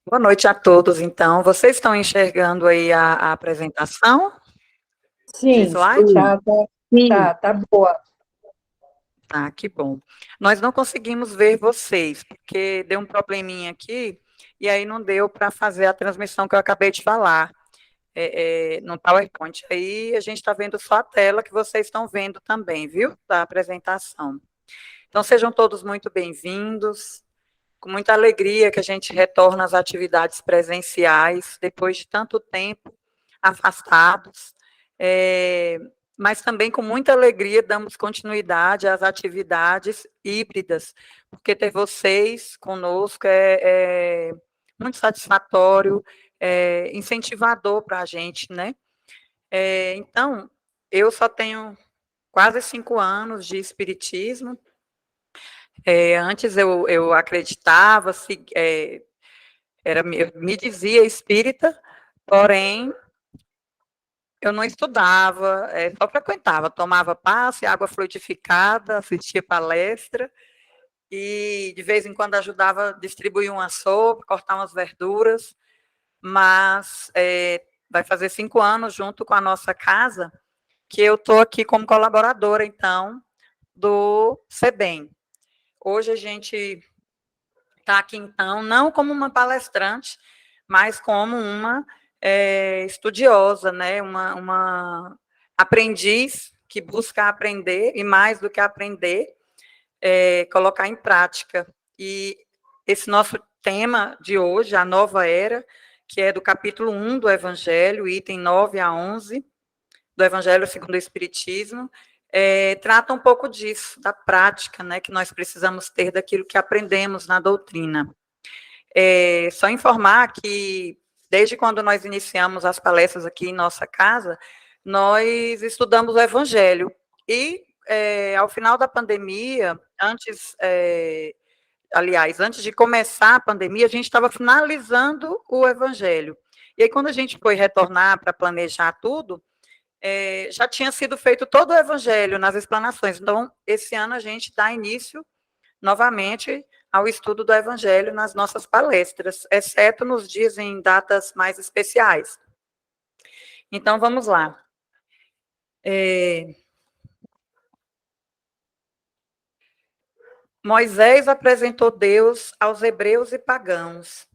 Boa noite a todos, então. Vocês estão enxergando aí a apresentação de Sim, slide? tá, tá boa. Ah, que bom. Nós não conseguimos ver vocês, porque deu um probleminha aqui, e aí não deu para fazer a transmissão que eu acabei de falar, no PowerPoint. Aí a gente está vendo só a tela que vocês estão vendo também, viu? Da apresentação. Então, sejam todos muito bem-vindos. Com muita alegria que a gente retorna às atividades presenciais, depois de tanto tempo afastados, é, mas também com muita alegria damos continuidade às atividades híbridas, porque ter vocês conosco é muito satisfatório, incentivador para a gente, né? Então, eu só tenho quase 5 anos de espiritismo. Antes eu acreditava, eu me dizia espírita, porém eu não estudava, só frequentava, tomava passe, água fluidificada, assistia palestra e de vez em quando ajudava a distribuir uma sopa, cortar umas verduras, mas vai fazer 5 anos junto com a nossa casa que eu estou aqui como colaboradora, então, do SEBEM. Hoje a gente está aqui, então, não como uma palestrante, mas como uma estudiosa, né? Uma aprendiz que busca aprender, e mais do que aprender, colocar em prática. E esse nosso tema de hoje, a nova era, que é do capítulo 1 do Evangelho, item 9 a 11, do Evangelho segundo o Espiritismo, trata um pouco disso, da prática, né, que nós precisamos ter daquilo que aprendemos na doutrina. Só informar que, desde quando nós iniciamos as palestras aqui em nossa casa, nós estudamos o Evangelho. E, ao final da pandemia, antes de começar a pandemia, a gente estava finalizando o Evangelho. E aí, quando a gente foi retornar para planejar tudo, já tinha sido feito todo o Evangelho nas explanações. Então, esse ano a gente dá início novamente ao estudo do Evangelho nas nossas palestras, exceto nos dias em datas mais especiais. Então, vamos lá. Moisés apresentou Deus aos hebreus e pagãos.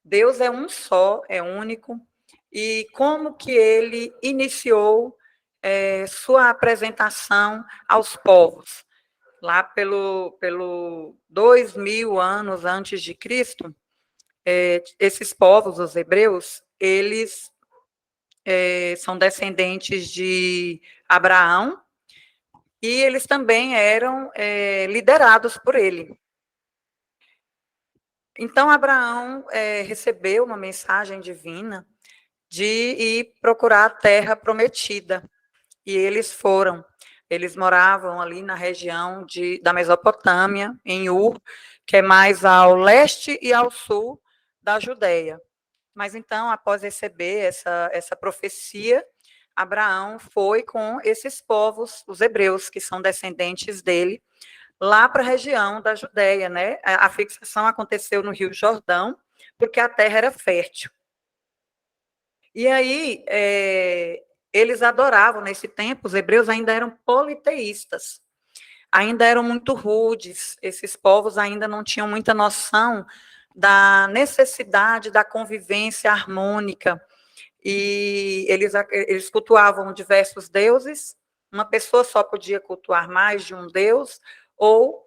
Deus é um só, é único, e como que ele iniciou sua apresentação aos povos? Lá pelo 2000 anos antes de Cristo, esses povos, os hebreus, eles são descendentes de Abraão, e eles também eram liderados por ele. Então, Abraão recebeu uma mensagem divina de ir procurar a terra prometida, e eles foram. Eles moravam ali na região da Mesopotâmia, em Ur, que é mais ao leste e ao sul da Judéia. Mas então, após receber essa profecia, Abraão foi com esses povos, os hebreus, que são descendentes dele, lá para a região da Judéia, né? A fixação aconteceu no Rio Jordão, porque a terra era fértil. E aí, eles adoravam, nesse tempo, os hebreus ainda eram politeístas, ainda eram muito rudes, esses povos ainda não tinham muita noção da necessidade da convivência harmônica, e eles cultuavam diversos deuses, uma pessoa só podia cultuar mais de um deus, ou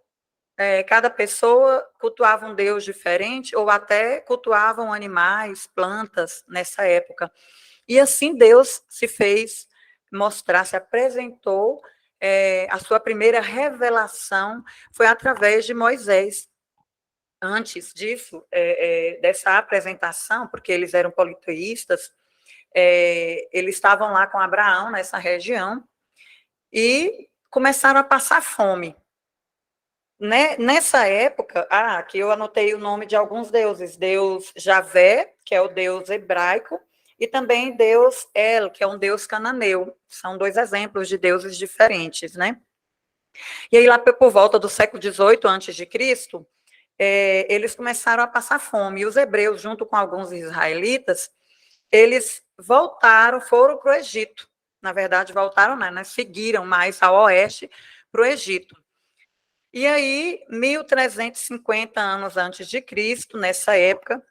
cada pessoa cultuava um deus diferente, ou até cultuavam animais, plantas, nessa época. E assim Deus se fez mostrar, se apresentou, a sua primeira revelação foi através de Moisés. Antes disso, dessa apresentação, porque eles eram politeístas, eles estavam lá com Abraão, nessa região, e começaram a passar fome. Nessa época, aqui eu anotei o nome de alguns deuses, Deus Javé, que é o deus hebraico, e também Deus El, que é um deus cananeu. São dois exemplos de deuses diferentes, né? E aí, lá por volta do século XVIII a.C., eles começaram a passar fome. E os hebreus, junto com alguns israelitas, eles foram para o Egito. Na verdade, voltaram, né? Seguiram mais ao oeste para o Egito. E aí, 1350 anos antes de Cristo, nessa época,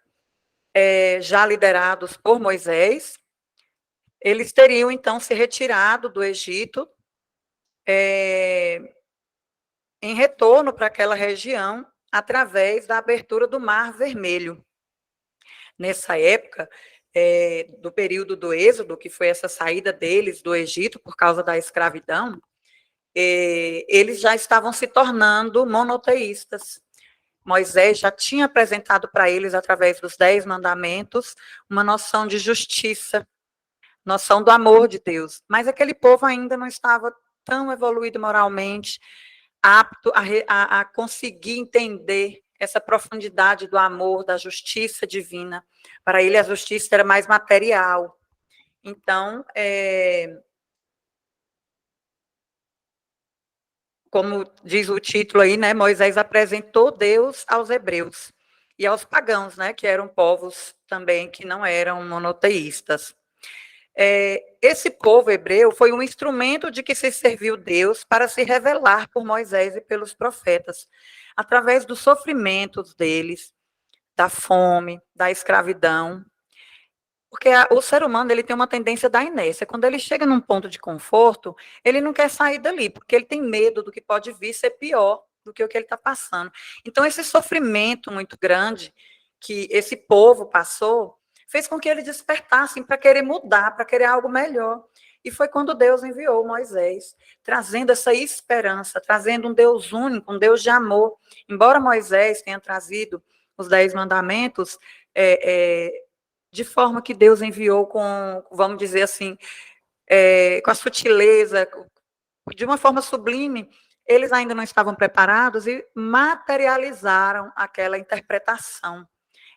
já liderados por Moisés, eles teriam, então, se retirado do Egito em retorno para aquela região, através da abertura do Mar Vermelho. Nessa época, do período do Êxodo, que foi essa saída deles do Egito por causa da escravidão, eles já estavam se tornando monoteístas. Moisés já tinha apresentado para eles, através dos 10 mandamentos, uma noção de justiça, noção do amor de Deus. Mas aquele povo ainda não estava tão evoluído moralmente, apto a conseguir entender essa profundidade do amor, da justiça divina. Para ele, a justiça era mais material. Então, como diz o título aí, né, Moisés apresentou Deus aos hebreus e aos pagãos, né, que eram povos também que não eram monoteístas. Esse povo hebreu foi um instrumento de que se serviu Deus para se revelar por Moisés e pelos profetas, através dos sofrimentos deles, da fome, da escravidão, porque o ser humano ele tem uma tendência da inércia. Quando ele chega num ponto de conforto, ele não quer sair dali, porque ele tem medo do que pode vir ser pior do que o que ele está passando. Então, esse sofrimento muito grande que esse povo passou, fez com que eles despertassem para querer mudar, para querer algo melhor. E foi quando Deus enviou Moisés, trazendo essa esperança, trazendo um Deus único, um Deus de amor. Embora Moisés tenha trazido os 10 mandamentos, de forma que Deus enviou com, vamos dizer assim, com a sutileza, de uma forma sublime, eles ainda não estavam preparados e materializaram aquela interpretação.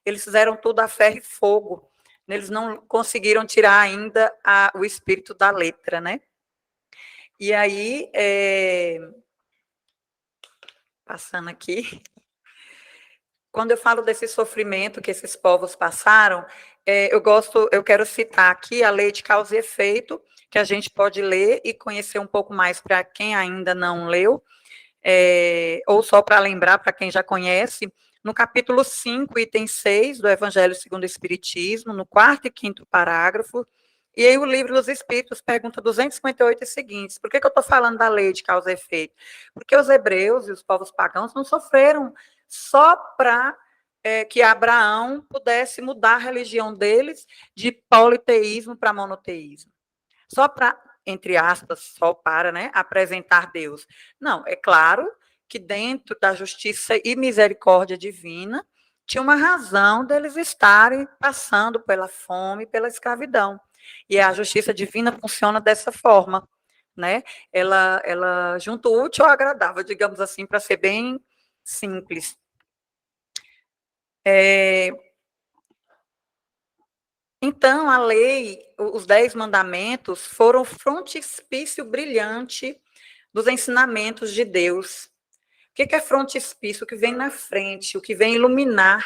Eles fizeram tudo a ferro e fogo. Eles não conseguiram tirar ainda o espírito da letra, né? E aí, passando aqui, quando eu falo desse sofrimento que esses povos passaram, eu quero citar aqui a lei de causa e efeito, que a gente pode ler e conhecer um pouco mais para quem ainda não leu, ou só para lembrar para quem já conhece, no capítulo 5, item 6 do Evangelho segundo o Espiritismo, no 4º e 5º parágrafo, e aí o Livro dos Espíritos, pergunta 258 e seguintes. Por que eu estou falando da lei de causa e efeito? Porque os hebreus e os povos pagãos não sofreram só para que Abraão pudesse mudar a religião deles de politeísmo para monoteísmo. Só para, entre aspas, só para, né, apresentar Deus. Não, é claro que dentro da justiça e misericórdia divina, tinha uma razão deles estarem passando pela fome, pela escravidão. E a justiça divina funciona dessa forma, né? Ela junta o útil ao agradável, digamos assim, para ser bem simples. Então, a lei, os 10 mandamentos, foram o frontispício brilhante dos ensinamentos de Deus. O que é frontispício? O que vem na frente, o que vem iluminar,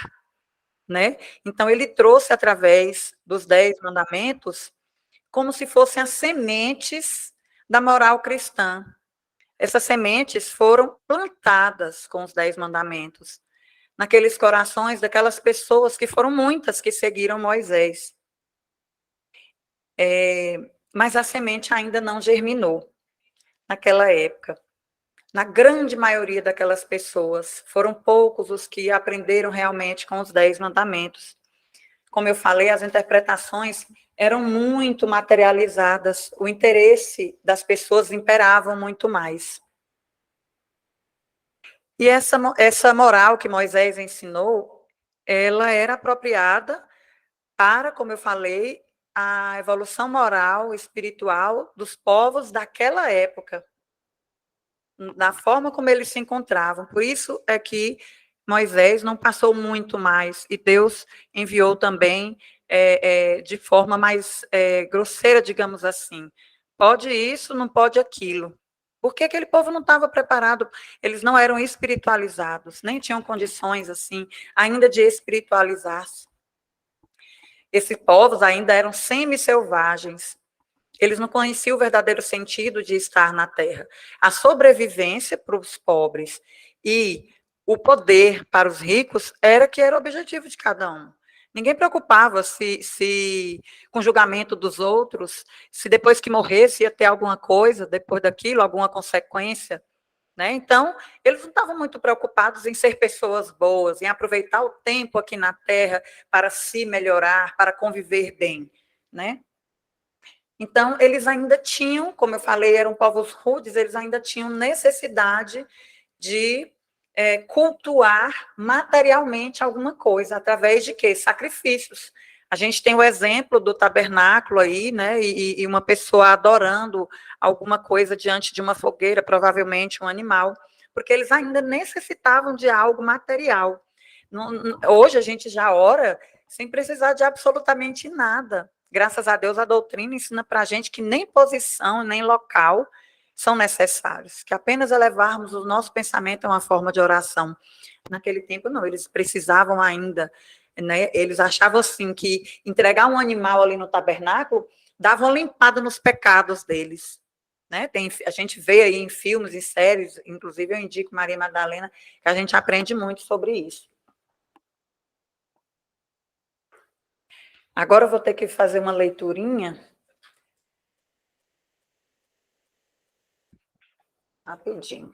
né? Então, ele trouxe, através dos 10 mandamentos, como se fossem as sementes da moral cristã. Essas sementes foram plantadas com os 10 mandamentos, naqueles corações daquelas pessoas, que foram muitas que seguiram Moisés. Mas a semente ainda não germinou naquela época. Na grande maioria daquelas pessoas, foram poucos os que aprenderam realmente com os 10 mandamentos. Como eu falei, as interpretações eram muito materializadas, o interesse das pessoas imperava muito mais. E essa moral que Moisés ensinou, ela era apropriada para, como eu falei, a evolução moral, espiritual dos povos daquela época, da forma como eles se encontravam. Por isso é que Moisés não passou muito mais, e Deus enviou também de forma mais grosseira, digamos assim. Pode isso, não pode aquilo. Porque aquele povo não estava preparado, eles não eram espiritualizados, nem tinham condições, assim, ainda de espiritualizar-se. Esses povos ainda eram semi-selvagens, eles não conheciam o verdadeiro sentido de estar na Terra. A sobrevivência para os pobres e o poder para os ricos era o objetivo de cada um. Ninguém preocupava se com o julgamento dos outros, se depois que morresse ia ter alguma coisa, depois daquilo, alguma consequência. Né? Então, eles não estavam muito preocupados em ser pessoas boas, em aproveitar o tempo aqui na Terra para se melhorar, para conviver bem. Né? Então, eles ainda tinham, como eu falei, eram povos rudes, eles ainda tinham necessidade de cultuar materialmente alguma coisa, através de quê? Sacrifícios. A gente tem o exemplo do tabernáculo aí, né, e uma pessoa adorando alguma coisa diante de uma fogueira, provavelmente um animal, porque eles ainda necessitavam de algo material. Hoje a gente já ora sem precisar de absolutamente nada. Graças a Deus, a doutrina ensina para a gente que nem posição, nem local são necessários, que apenas elevarmos o nosso pensamento a uma forma de oração. Naquele tempo, não, eles precisavam ainda, né? Eles achavam assim que entregar um animal ali no tabernáculo dava uma limpada nos pecados deles. Né? A gente vê aí em filmes, em séries, inclusive eu indico Maria Madalena, que a gente aprende muito sobre isso. Agora eu vou ter que fazer uma leiturinha. Rapidinho.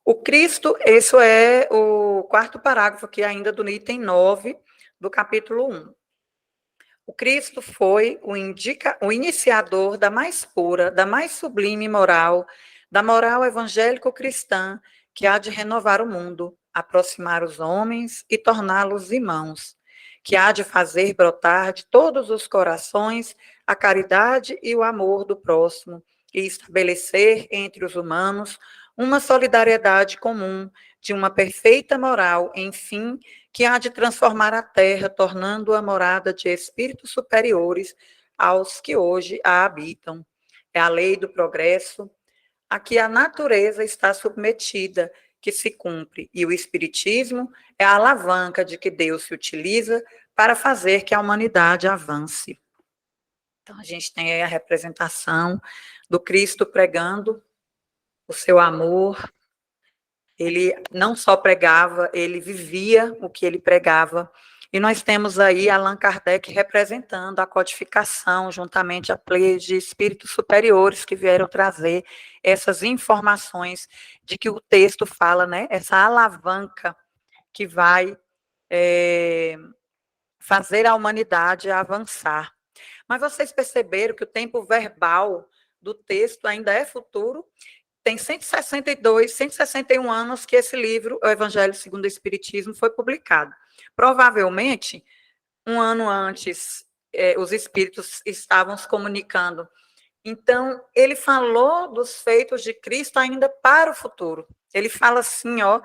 O Cristo, esse é o quarto parágrafo aqui ainda do item 9 do capítulo 1. O Cristo foi o iniciador da mais pura, da mais sublime moral, da moral evangélico-cristã, que há de renovar o mundo, aproximar os homens e torná-los irmãos, que há de fazer brotar de todos os corações a caridade e o amor do próximo, e estabelecer entre os humanos uma solidariedade comum, de uma perfeita moral, enfim, que há de transformar a terra, tornando-a morada de espíritos superiores aos que hoje a habitam. É a lei do progresso, a que a natureza está submetida, que se cumpre, e o espiritismo é a alavanca de que Deus se utiliza para fazer que a humanidade avance. Então, a gente tem aí a representação do Cristo pregando o seu amor. Ele não só pregava, ele vivia o que ele pregava. E nós temos aí Allan Kardec representando a codificação, juntamente a pleia de espíritos superiores que vieram trazer essas informações de que o texto fala, né? Essa alavanca que vai fazer a humanidade avançar. Mas vocês perceberam que o tempo verbal do texto ainda é futuro? Tem 162, 161 anos que esse livro, O Evangelho segundo o Espiritismo, foi publicado. Provavelmente, um ano antes, os espíritos estavam se comunicando. Então, ele falou dos feitos de Cristo ainda para o futuro. Ele fala assim, ó,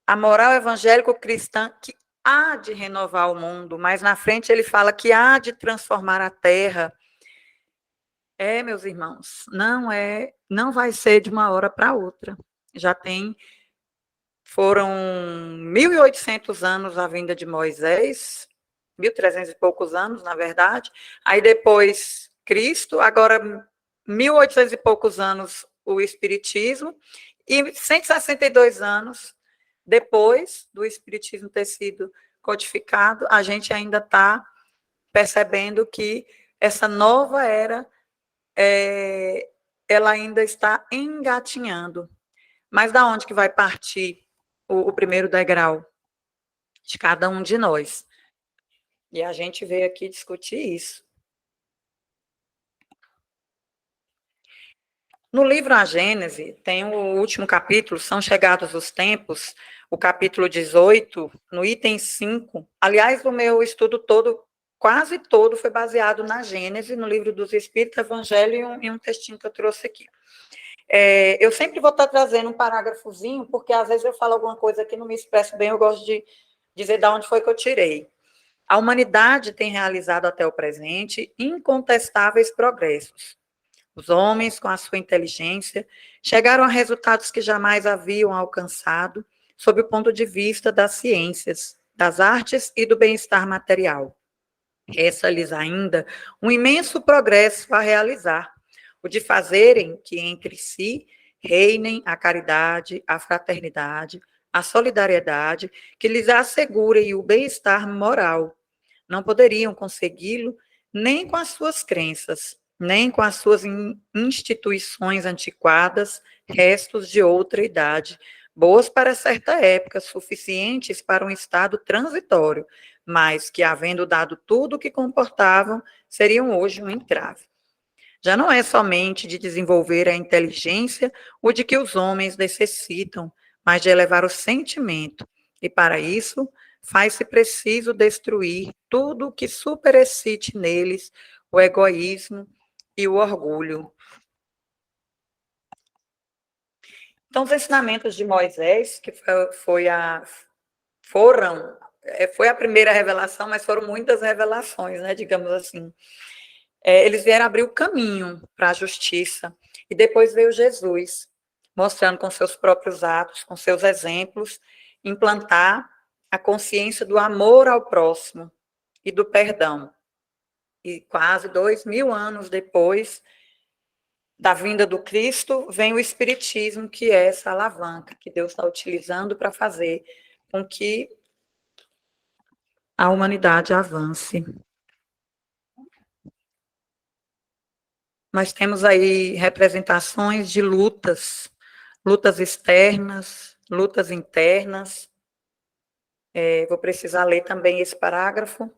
a moral evangélico-cristã que há de renovar o mundo, mas na frente ele fala que há de transformar a terra. Meus irmãos, não vai ser de uma hora para outra. Foram 1.800 anos a vinda de Moisés, 1.300 e poucos anos, na verdade. Aí depois Cristo, agora 1.800 e poucos anos o Espiritismo, e 162 anos depois do Espiritismo ter sido codificado, a gente ainda está percebendo que essa nova era ela ainda está engatinhando. Mas da onde que vai partir o primeiro degrau? De cada um de nós. E a gente veio aqui discutir isso. No livro A Gênese, tem o último capítulo, São Chegados os Tempos, o capítulo 18, no item 5. Aliás, o meu estudo todo, quase todo, foi baseado na Gênese, no livro dos Espíritos, Evangelho e um textinho que eu trouxe aqui. Eu sempre vou estar trazendo um parágrafozinho, porque às vezes eu falo alguma coisa que não me expresso bem, eu gosto de dizer de onde foi que eu tirei. A humanidade tem realizado até o presente incontestáveis progressos. Os homens, com a sua inteligência, chegaram a resultados que jamais haviam alcançado sob o ponto de vista das ciências, das artes e do bem-estar material. Resta-lhes ainda um imenso progresso a realizar, o de fazerem que entre si reinem a caridade, a fraternidade, a solidariedade, que lhes assegurem o bem-estar moral. Não poderiam consegui-lo nem com as suas crenças, nem com as suas instituições antiquadas, restos de outra idade, boas para certa época, suficientes para um estado transitório, mas que, havendo dado tudo o que comportavam, seriam hoje um entrave. Já não é somente de desenvolver a inteligência o de que os homens necessitam, mas de elevar o sentimento, e para isso faz-se preciso destruir tudo o que superexcite neles o egoísmo e o orgulho. Então, os ensinamentos de Moisés, que foi a primeira revelação, mas foram muitas revelações, né, digamos assim. Eles vieram abrir o caminho para a justiça, e depois veio Jesus, mostrando com seus próprios atos, com seus exemplos, implantar a consciência do amor ao próximo e do perdão. E quase 2000 anos depois da vinda do Cristo, vem o Espiritismo, que é essa alavanca que Deus está utilizando para fazer com que a humanidade avance. Nós temos aí representações de lutas externas, lutas internas. Vou precisar ler também esse parágrafo.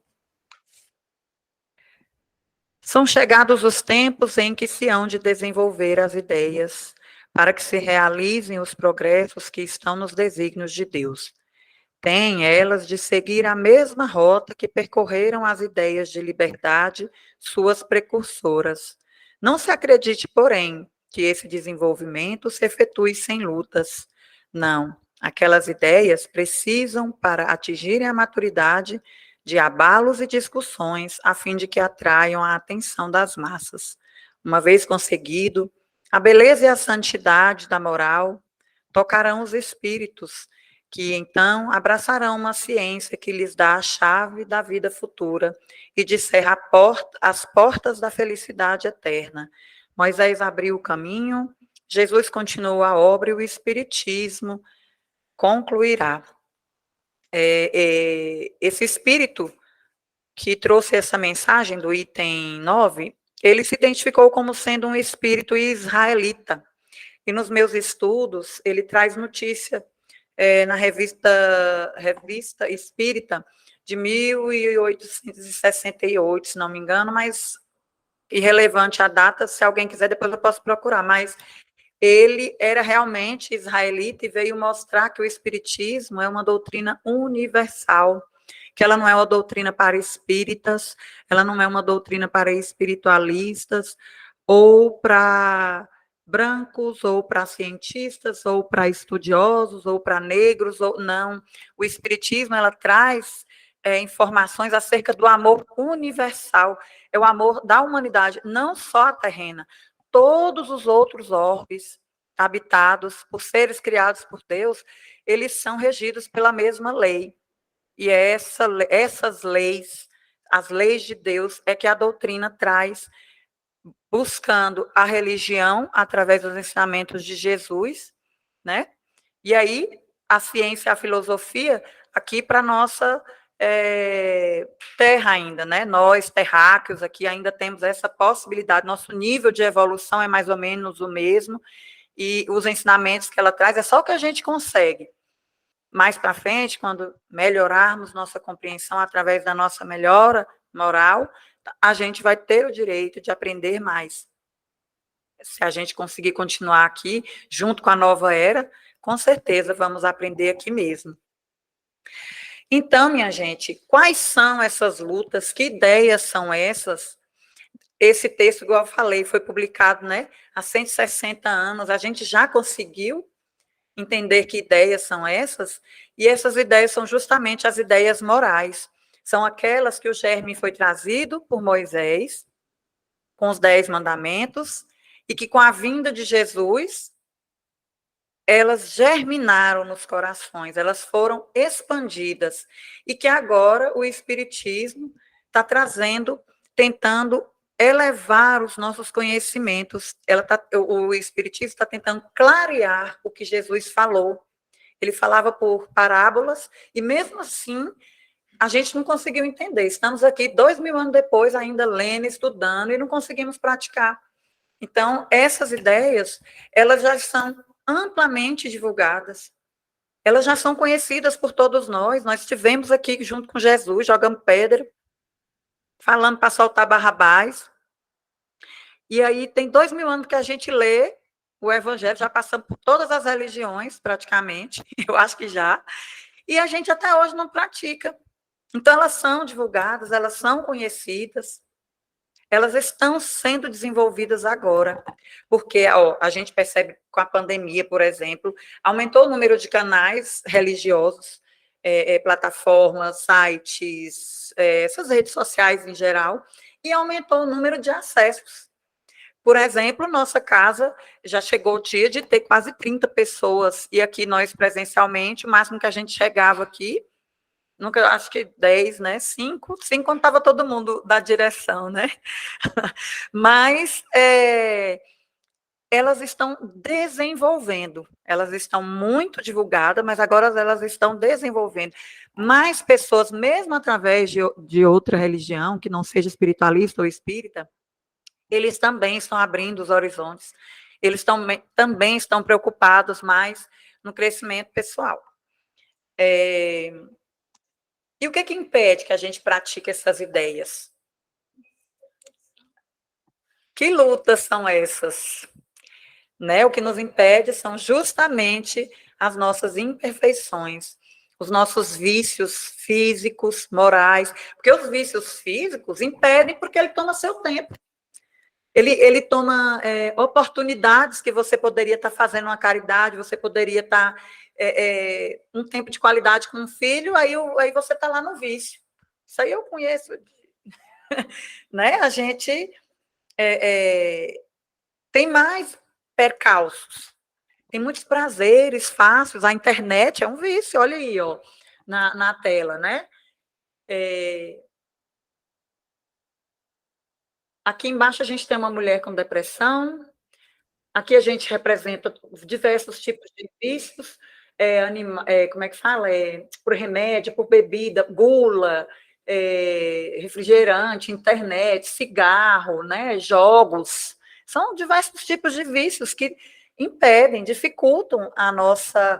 São chegados os tempos em que se hão de desenvolver as ideias, para que se realizem os progressos que estão nos desígnios de Deus. Têm elas de seguir a mesma rota que percorreram as ideias de liberdade, suas precursoras. Não se acredite, porém, que esse desenvolvimento se efetue sem lutas. Não, aquelas ideias precisam, para atingirem a maturidade, de abalos e discussões, a fim de que atraiam a atenção das massas. Uma vez conseguido, a beleza e a santidade da moral tocarão os espíritos, que então abraçarão uma ciência que lhes dá a chave da vida futura e descerra as portas da felicidade eterna. Moisés abriu o caminho, Jesus continuou a obra e o Espiritismo concluirá. Esse espírito que trouxe essa mensagem do item 9, ele se identificou como sendo um espírito israelita. E nos meus estudos, ele traz notícia na revista Espírita, de 1868, se não me engano, mas irrelevante a data, se alguém quiser, depois eu posso procurar, mas ele era realmente israelita e veio mostrar que o espiritismo é uma doutrina universal, que ela não é uma doutrina para espíritas, ela não é uma doutrina para espiritualistas, ou para brancos, ou para cientistas, ou para estudiosos, ou para negros, ou não. O espiritismo, ela traz informações acerca do amor universal, é o amor da humanidade, não só a terrena, todos os outros orbes habitados por seres criados por Deus, eles são regidos pela mesma lei. E essas leis, as leis de Deus, é que a doutrina traz, buscando a religião através dos ensinamentos de Jesus, né? E aí, a ciência e a filosofia, aqui para a nossa terra ainda, né? Nós, terráqueos, aqui ainda temos essa possibilidade, nosso nível de evolução é mais ou menos o mesmo, e os ensinamentos que ela traz é só o que a gente consegue. Mais para frente, quando melhorarmos nossa compreensão através da nossa melhora moral, a gente vai ter o direito de aprender mais. Se a gente conseguir continuar aqui, junto com a nova era, com certeza vamos aprender aqui mesmo. Então, minha gente, quais são essas lutas? Que ideias são essas? Esse texto, igual eu falei, foi publicado, né, há 160 anos. A gente já conseguiu entender que ideias são essas? E essas ideias são justamente as ideias morais. São aquelas que o germe foi trazido por Moisés, com os 10 mandamentos, e que com a vinda de Jesus, elas germinaram nos corações, elas foram expandidas, e que agora o Espiritismo está trazendo, tentando elevar os nossos conhecimentos. O Espiritismo está tentando clarear o que Jesus falou. Ele falava por parábolas, e mesmo assim, a gente não conseguiu entender. Estamos aqui 2000 anos depois, ainda lendo, estudando, e não conseguimos praticar. Então, essas ideias, elas já são amplamente divulgadas, elas já são conhecidas por todos nós estivemos aqui junto com Jesus, jogando pedra, falando para soltar Barrabás, e aí tem 2000 anos que a gente lê o Evangelho, já passamos por todas as religiões, praticamente, eu acho que já, e a gente até hoje não pratica. Então, elas são divulgadas, elas são conhecidas, elas estão sendo desenvolvidas agora, porque a gente percebe com a pandemia, por exemplo, aumentou o número de canais religiosos, plataformas, sites, essas redes sociais em geral, e aumentou o número de acessos. Por exemplo, nossa casa já chegou o dia de ter quase 30 pessoas, e aqui nós presencialmente, o máximo que a gente chegava aqui, nunca, acho que 10, né? 5 quando estava todo mundo da direção, né? Mas elas estão desenvolvendo, elas estão muito divulgadas, mas agora elas estão desenvolvendo. Mais pessoas, mesmo através de outra religião, que não seja espiritualista ou espírita, eles também estão abrindo os horizontes, eles também estão preocupados mais no crescimento pessoal. E o que impede que a gente pratique essas ideias? Que lutas são essas? Né? O que nos impede são justamente as nossas imperfeições, os nossos vícios físicos, morais, porque os vícios físicos impedem porque ele toma seu tempo. Ele toma oportunidades que você poderia estar fazendo uma caridade, você poderia estar um tempo de qualidade com um filho, aí você está lá no vício. Isso aí eu conheço. Né? A gente tem mais percalços, tem muitos prazeres fáceis, a internet é um vício, olha aí, ó, na tela, né? Aqui embaixo a gente tem uma mulher com depressão, aqui a gente representa diversos tipos de vícios, como é que fala? Por remédio, por bebida, gula, refrigerante, internet, cigarro, né? Jogos. São diversos tipos de vícios que impedem, dificultam a nossa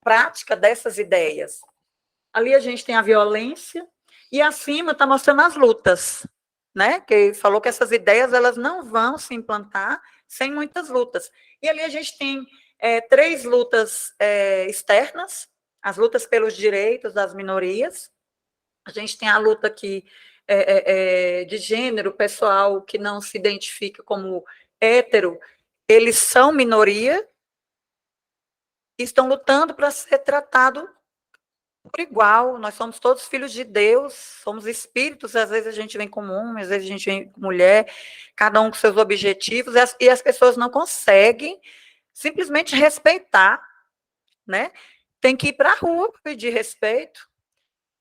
prática dessas ideias. Ali a gente tem a violência, e acima está mostrando as lutas, né? Que falou que essas ideias elas não vão se implantar sem muitas lutas. E ali a gente tem 3 lutas externas, as lutas pelos direitos das minorias. A gente tem a luta aqui de gênero, pessoal que não se identifica como hétero, eles são minoria, e estão lutando para ser tratado por igual, nós somos todos filhos de Deus, somos espíritos, às vezes a gente vem como homem, às vezes a gente vem com mulher, cada um com seus objetivos, e as pessoas não conseguem simplesmente respeitar, né? Tem que ir para a rua para pedir respeito.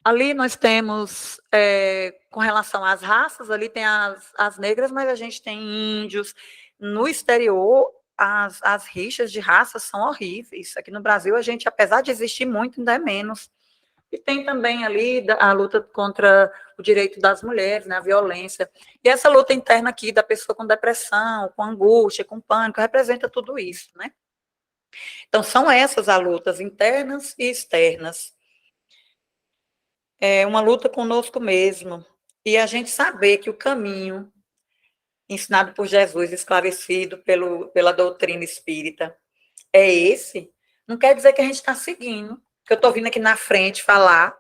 Ali nós temos, com relação às raças, ali tem as negras, mas a gente tem índios. No exterior, as rixas de raças são horríveis. Aqui no Brasil, a gente, apesar de existir muito, ainda é menos. E tem também ali a luta contra o direito das mulheres, né, a violência. E essa luta interna aqui da pessoa com depressão, com angústia, com pânico, representa tudo isso, né? Então, são essas as lutas internas e externas. É uma luta conosco mesmo. E a gente saber que o caminho ensinado por Jesus, esclarecido pela doutrina espírita, é esse, não quer dizer que a gente está seguindo, que eu estou vindo aqui na frente falar,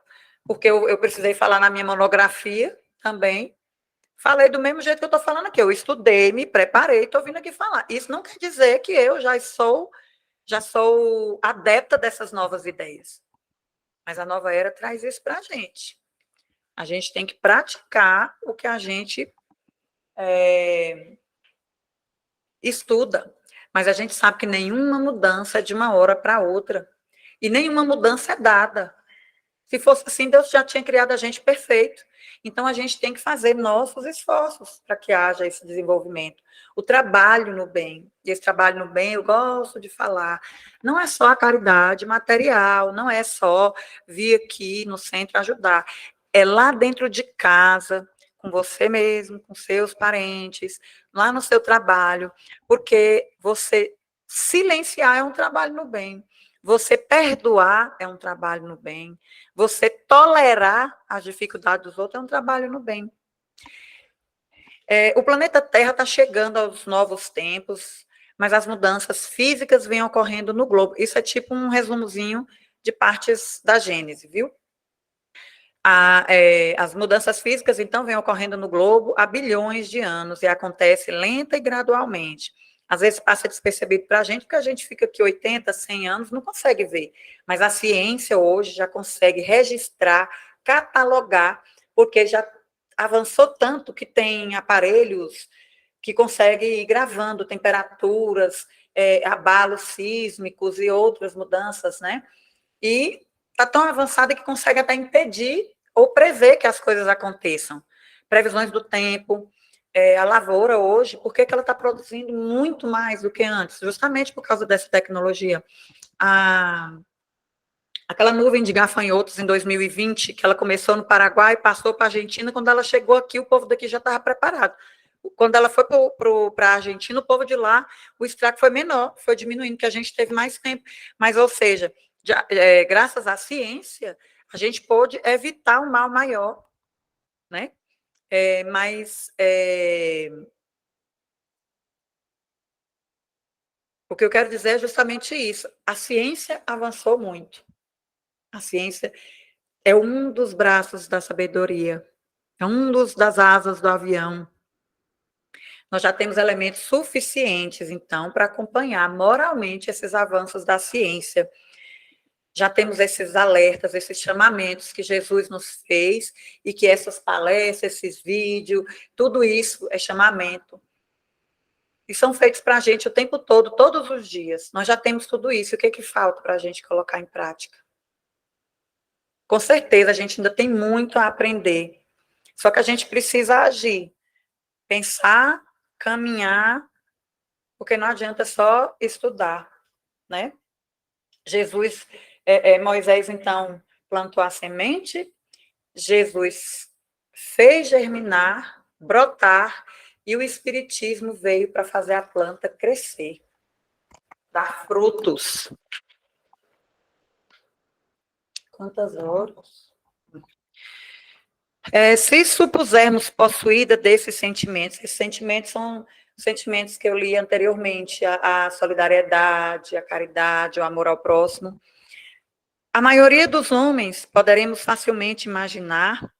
porque eu precisei falar na minha monografia também, falei do mesmo jeito que eu estou falando aqui, eu estudei, me preparei, estou vindo aqui falar. Isso não quer dizer que eu já sou adepta dessas novas ideias, mas a nova era traz isso para a gente. A gente tem que praticar o que a gente estuda, mas a gente sabe que nenhuma mudança é de uma hora para outra, e nenhuma mudança é dada. Se fosse assim, Deus já tinha criado a gente perfeito. Então, a gente tem que fazer nossos esforços para que haja esse desenvolvimento. O trabalho no bem. E esse trabalho no bem, eu gosto de falar, não é só a caridade material, não é só vir aqui no centro ajudar. É lá dentro de casa, com você mesmo, com seus parentes, lá no seu trabalho, porque você silenciar é um trabalho no bem. Você perdoar é um trabalho no bem. Você tolerar as dificuldades dos outros é um trabalho no bem. O planeta Terra está chegando aos novos tempos, mas as mudanças físicas vêm ocorrendo no globo. Isso é tipo um resumozinho de partes da Gênese, viu? As mudanças físicas, então, vêm ocorrendo no globo há bilhões de anos e acontece lenta e gradualmente. Às vezes passa despercebido para a gente, porque a gente fica aqui 80, 100 anos, não consegue ver. Mas a ciência hoje já consegue registrar, catalogar, porque já avançou tanto que tem aparelhos que conseguem ir gravando temperaturas, abalos sísmicos e outras mudanças, né? E está tão avançada que consegue até impedir ou prever que as coisas aconteçam. Previsões do tempo, a lavoura hoje, por que ela está produzindo muito mais do que antes? Justamente por causa dessa tecnologia. Aquela nuvem de gafanhotos em 2020, que ela começou no Paraguai, passou para a Argentina, quando ela chegou aqui, o povo daqui já estava preparado. Quando ela foi para a Argentina, o povo de lá, o estrago foi menor, foi diminuindo, que a gente teve mais tempo. Mas, ou seja, graças à ciência, a gente pôde evitar um mal maior, né? O que eu quero dizer é justamente isso. A ciência avançou muito. A ciência é um dos braços da sabedoria, é um das asas do avião. Nós já temos elementos suficientes, então, para acompanhar moralmente esses avanços da ciência. Já temos esses alertas, esses chamamentos que Jesus nos fez e que essas palestras, esses vídeos, tudo isso é chamamento. E são feitos para a gente o tempo todo, todos os dias. Nós já temos tudo isso. O que falta para a gente colocar em prática? Com certeza, a gente ainda tem muito a aprender. Só que a gente precisa agir, pensar, caminhar, porque não adianta só estudar, né? Moisés, então, plantou a semente, Jesus fez germinar, brotar, e o Espiritismo veio para fazer a planta crescer, dar frutos. Quantas horas? Se supusermos possuída desses sentimentos, esses sentimentos são sentimentos que eu li anteriormente, a solidariedade, a caridade, o amor ao próximo. A maioria dos homens poderemos facilmente imaginar,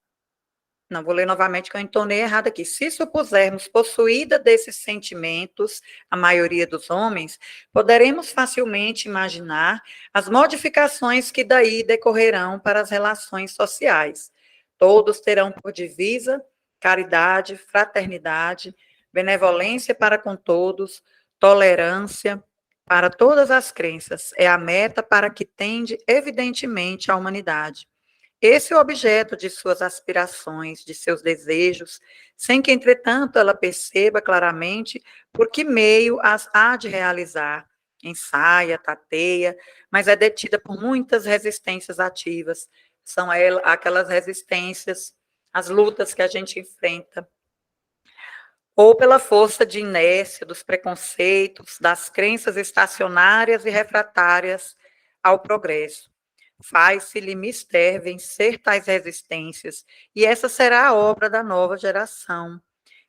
não vou ler novamente que eu entonei errado aqui, se supusermos possuída desses sentimentos, a maioria dos homens, poderemos facilmente imaginar as modificações que daí decorrerão para as relações sociais. Todos terão por divisa caridade, fraternidade, benevolência para com todos, tolerância para todas as crenças. É a meta para que tende, evidentemente, a humanidade. Esse é o objeto de suas aspirações, de seus desejos, sem que, entretanto, ela perceba claramente por que meio as há de realizar. Ensaia, tateia, mas é detida por muitas resistências ativas. São aquelas resistências, as lutas que a gente enfrenta. Ou pela força de inércia, dos preconceitos, das crenças estacionárias e refratárias ao progresso. Faz-se-lhe mister vencer tais resistências, e essa será a obra da nova geração.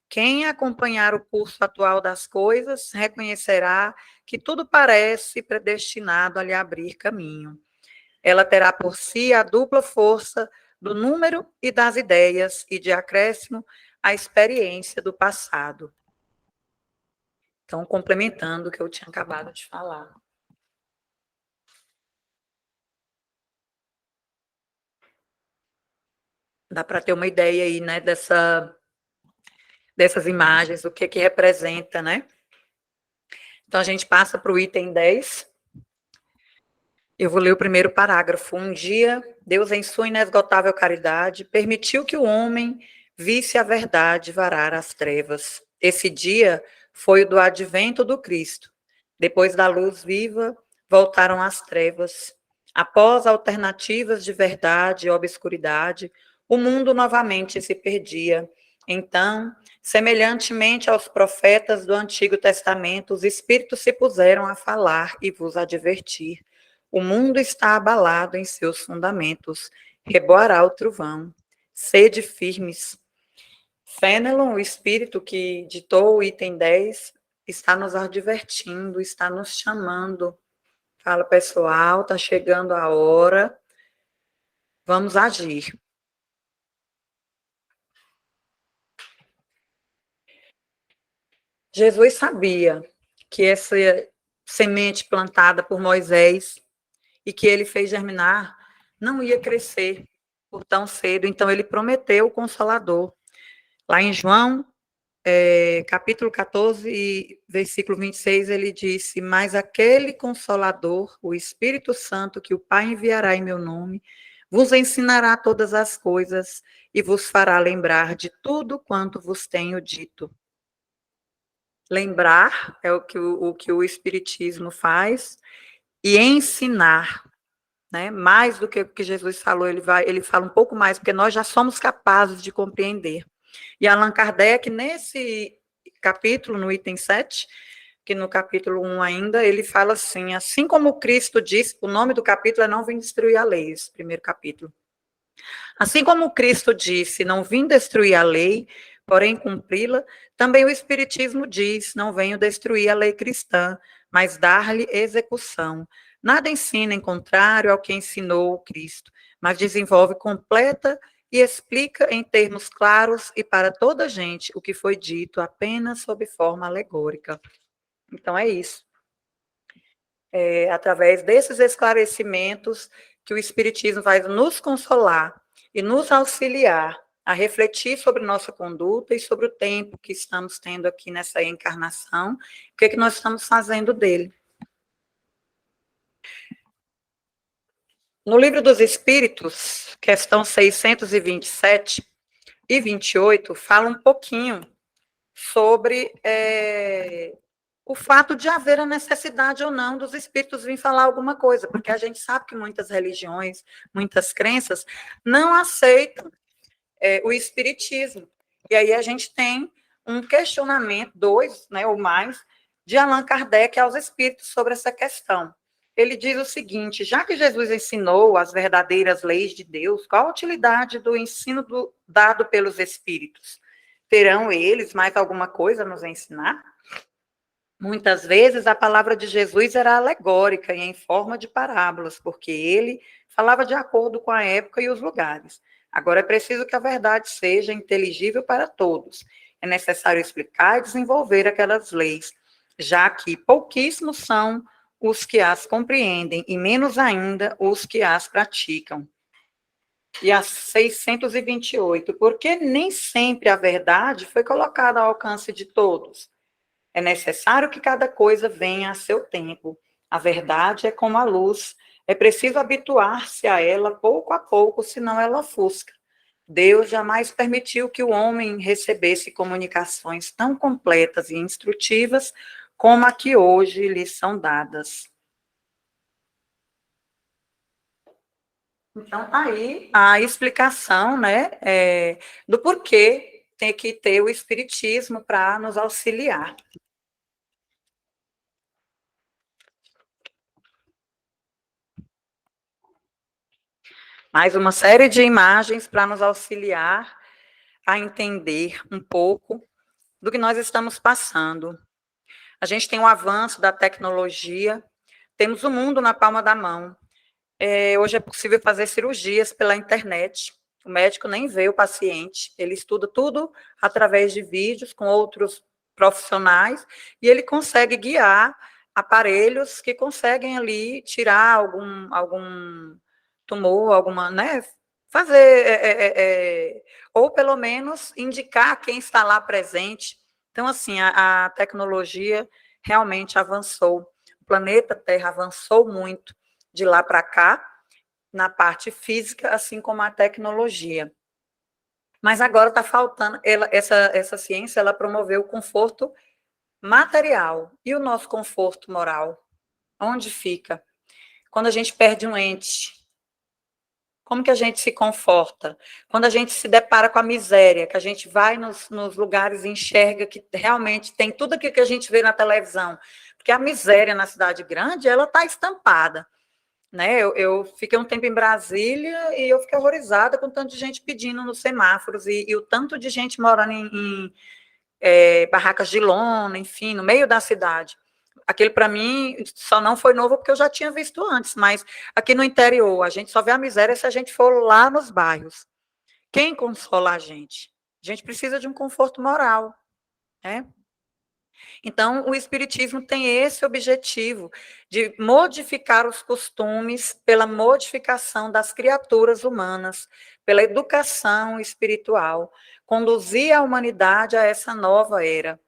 Quem acompanhar o curso atual das coisas reconhecerá que tudo parece predestinado a lhe abrir caminho. Ela terá por si a dupla força do número e das ideias, e de acréscimo a experiência do passado. Então, complementando o que eu tinha acabado de falar. Dá para ter uma ideia aí, né, dessas imagens, o que representa, né? Então, a gente passa para o item 10. Eu vou ler o primeiro parágrafo. Um dia, Deus, em sua inesgotável caridade, permitiu que o homem visse a verdade varar as trevas. Esse dia foi o do advento do Cristo. Depois da luz viva, voltaram as trevas. Após alternativas de verdade e obscuridade, o mundo novamente se perdia. Então, semelhantemente aos profetas do Antigo Testamento, os Espíritos se puseram a falar e vos advertir. O mundo está abalado em seus fundamentos. Reboará o trovão. Sede firmes. Fenelon, o espírito que ditou o item 10, está nos advertindo, está nos chamando. Fala, pessoal, está chegando a hora. Vamos agir. Jesus sabia que essa semente plantada por Moisés e que ele fez germinar não ia crescer por tão cedo, então ele prometeu o Consolador. Lá em João, capítulo 14, versículo 26, ele disse: mas aquele Consolador, o Espírito Santo, que o Pai enviará em meu nome, vos ensinará todas as coisas e vos fará lembrar de tudo quanto vos tenho dito. Lembrar é o que o Espiritismo faz, e ensinar, né? Mais do que o que Jesus falou, ele fala um pouco mais, porque nós já somos capazes de compreender. E Allan Kardec, nesse capítulo, no item 7, que no capítulo 1 ainda, ele fala assim como Cristo disse, o nome do capítulo é Não Vim Destruir a Lei, esse primeiro capítulo. Assim como Cristo disse, não vim destruir a lei, porém cumpri-la, também o Espiritismo diz, não venho destruir a lei cristã, mas dar-lhe execução. Nada ensina em contrário ao que ensinou o Cristo, mas desenvolve completa e explica em termos claros e para toda a gente o que foi dito apenas sob forma alegórica. Então é isso. É através desses esclarecimentos que o Espiritismo vai nos consolar e nos auxiliar a refletir sobre nossa conduta e sobre o tempo que estamos tendo aqui nessa encarnação, o que, que nós estamos fazendo dele. No Livro dos Espíritos, questão 627 e 28, fala um pouquinho sobre o fato de haver a necessidade ou não dos espíritos virem falar alguma coisa, porque a gente sabe que muitas religiões, muitas crenças, não aceitam o espiritismo. E aí a gente tem um questionamento, dois, né, ou mais, de Allan Kardec aos espíritos sobre essa questão. Ele diz o seguinte: já que Jesus ensinou as verdadeiras leis de Deus, qual a utilidade do ensino dado pelos espíritos? Terão eles mais alguma coisa a nos ensinar? Muitas vezes a palavra de Jesus era alegórica e em forma de parábolas, porque ele falava de acordo com a época e os lugares. Agora é preciso que a verdade seja inteligível para todos. É necessário explicar e desenvolver aquelas leis, já que pouquíssimos são os que as compreendem e menos ainda os que as praticam. E a 628, porque nem sempre a verdade foi colocada ao alcance de todos. É necessário que cada coisa venha a seu tempo. A verdade é como a luz. É preciso habituar-se a ela pouco a pouco, senão ela ofusca. Deus jamais permitiu que o homem recebesse comunicações tão completas e instrutivas como a que hoje lhe são dadas. Então, tá aí a explicação, né, do porquê tem que ter o espiritismo para nos auxiliar. Mais uma série de imagens para nos auxiliar a entender um pouco do que nós estamos passando. A gente tem um avanço da tecnologia, temos o mundo na palma da mão. Hoje é possível fazer cirurgias pela internet. O médico nem vê o paciente, ele estuda tudo através de vídeos com outros profissionais e ele consegue guiar aparelhos que conseguem ali tirar algum tumor, alguma, né? Fazer, ou pelo menos indicar quem está lá presente. Então, assim, a tecnologia realmente avançou. O planeta Terra avançou muito de lá para cá, na parte física, assim como a tecnologia. Mas agora está faltando, essa ciência, ela promoveu o conforto material. E o nosso conforto moral? Onde fica? Quando a gente perde um ente, como que a gente se conforta? Quando a gente se depara com a miséria, que a gente vai nos lugares e enxerga que realmente tem tudo aquilo que a gente vê na televisão. Porque a miséria na cidade grande, ela está estampada. Né? Eu fiquei um tempo em Brasília e eu fiquei horrorizada com o tanto de gente pedindo nos semáforos e o tanto de gente morando em barracas de lona, enfim, no meio da cidade. Aquele, para mim, só não foi novo porque eu já tinha visto antes, mas aqui no interior, a gente só vê a miséria se a gente for lá nos bairros. Quem consola a gente? A gente precisa de um conforto moral, né? Então, o Espiritismo tem esse objetivo de modificar os costumes pela modificação das criaturas humanas, pela educação espiritual, conduzir a humanidade a essa nova era.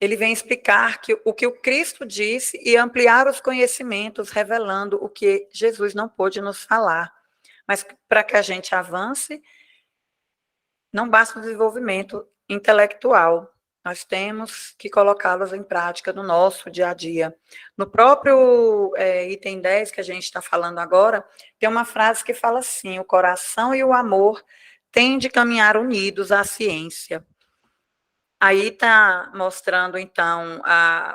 Ele vem explicar o que o Cristo disse e ampliar os conhecimentos, revelando o que Jesus não pôde nos falar. Mas para que a gente avance, não basta o desenvolvimento intelectual, nós temos que colocá-los em prática no nosso dia a dia. No próprio item 10 que a gente está falando agora, tem uma frase que fala assim: o coração e o amor têm de caminhar unidos à ciência. Aí está mostrando, então,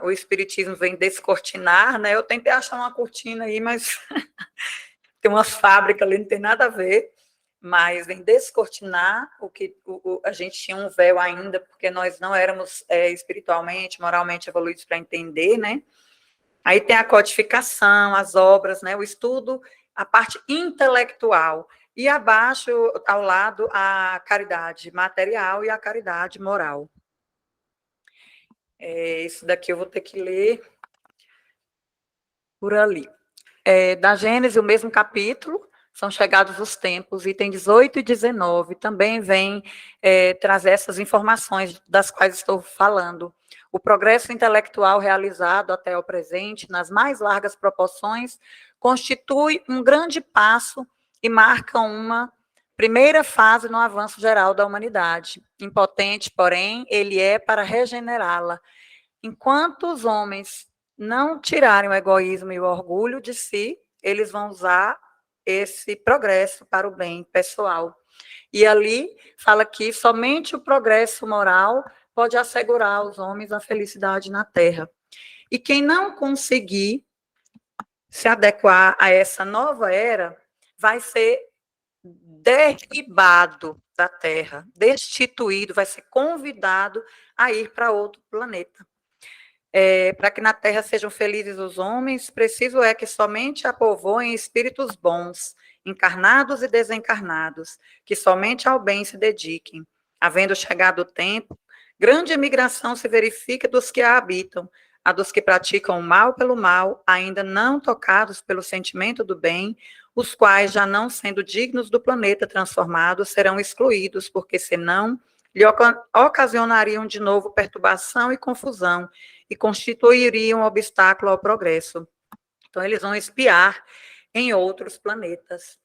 o Espiritismo vem descortinar, né? Eu tentei achar uma cortina aí, mas tem umas fábricas ali, não tem nada a ver, mas vem descortinar o que a gente tinha um véu ainda, porque nós não éramos espiritualmente, moralmente evoluídos para entender, né? Aí tem a codificação, as obras, né? O estudo, a parte intelectual. E abaixo, ao lado, a caridade material e a caridade moral. Isso daqui eu vou ter que ler por ali. Da Gênesis, o mesmo capítulo, são chegados os tempos, item 18 e 19, também vem trazer essas informações das quais estou falando. O progresso intelectual realizado até o presente, nas mais largas proporções, constitui um grande passo e marca uma primeira fase no avanço geral da humanidade. Impotente, porém, ele é para regenerá-la. Enquanto os homens não tirarem o egoísmo e o orgulho de si, eles vão usar esse progresso para o bem pessoal. E ali fala que somente o progresso moral pode assegurar aos homens a felicidade na terra. E quem não conseguir se adequar a essa nova era, vai ser derribado da terra, destituído, vai ser convidado a ir para outro planeta. Para que na terra sejam felizes os homens, preciso é que somente a povoem espíritos bons, encarnados e desencarnados, que somente ao bem se dediquem. Havendo chegado o tempo, grande emigração se verifica dos que a habitam, a dos que praticam o mal pelo mal, ainda não tocados pelo sentimento do bem, os quais, já não sendo dignos do planeta transformado, serão excluídos, porque senão lhe ocasionariam de novo perturbação e confusão, e constituiriam um obstáculo ao progresso. Então, eles vão espiar em outros planetas.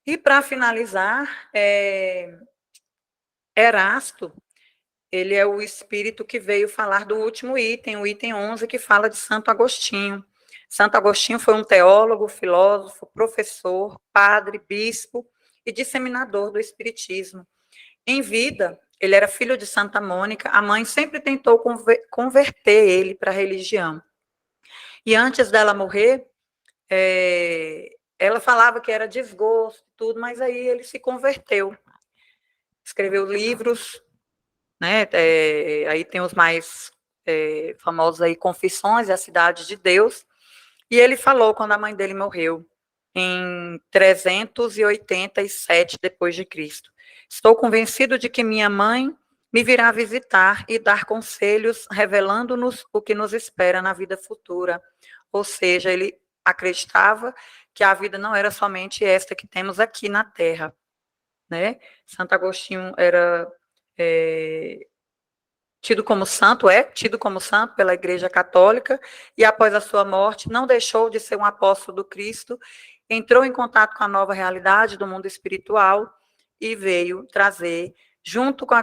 E, para finalizar, Erasto, ele é o espírito que veio falar do último item, o item 11, que fala de Santo Agostinho. Santo Agostinho foi um teólogo, filósofo, professor, padre, bispo e disseminador do espiritismo. Em vida, ele era filho de Santa Mônica, a mãe sempre tentou converter ele para a religião. E antes dela morrer, ela falava que era desgosto, tudo, mas aí ele se converteu. Escreveu livros, né? Aí tem os mais famosos aí, Confissões e a Cidade de Deus. E ele falou quando a mãe dele morreu, em 387 depois de Cristo. Estou convencido de que minha mãe me virá visitar e dar conselhos, revelando-nos o que nos espera na vida futura. Ou seja, ele acreditava que a vida não era somente esta que temos aqui na Terra, né? Santo Agostinho era tido como santo, é tido como santo pela Igreja Católica, e após a sua morte, não deixou de ser um apóstolo do Cristo, entrou em contato com a nova realidade do mundo espiritual e veio trazer, junto com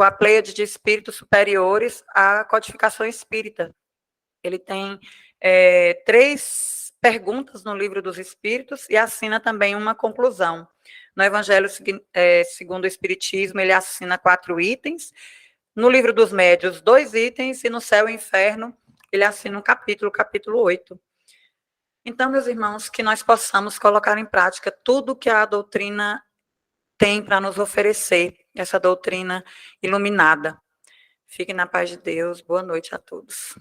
a pleiade de espíritos superiores, a codificação espírita. Ele tem 3 perguntas no Livro dos Espíritos e assina também uma conclusão. No Evangelho segundo o Espiritismo, ele assina 4 itens. No Livro dos Médios, 2 itens. E no Céu e Inferno, ele assina um capítulo, capítulo 8. Então, meus irmãos, que nós possamos colocar em prática tudo que a doutrina tem para nos oferecer, essa doutrina iluminada. Fiquem na paz de Deus. Boa noite a todos.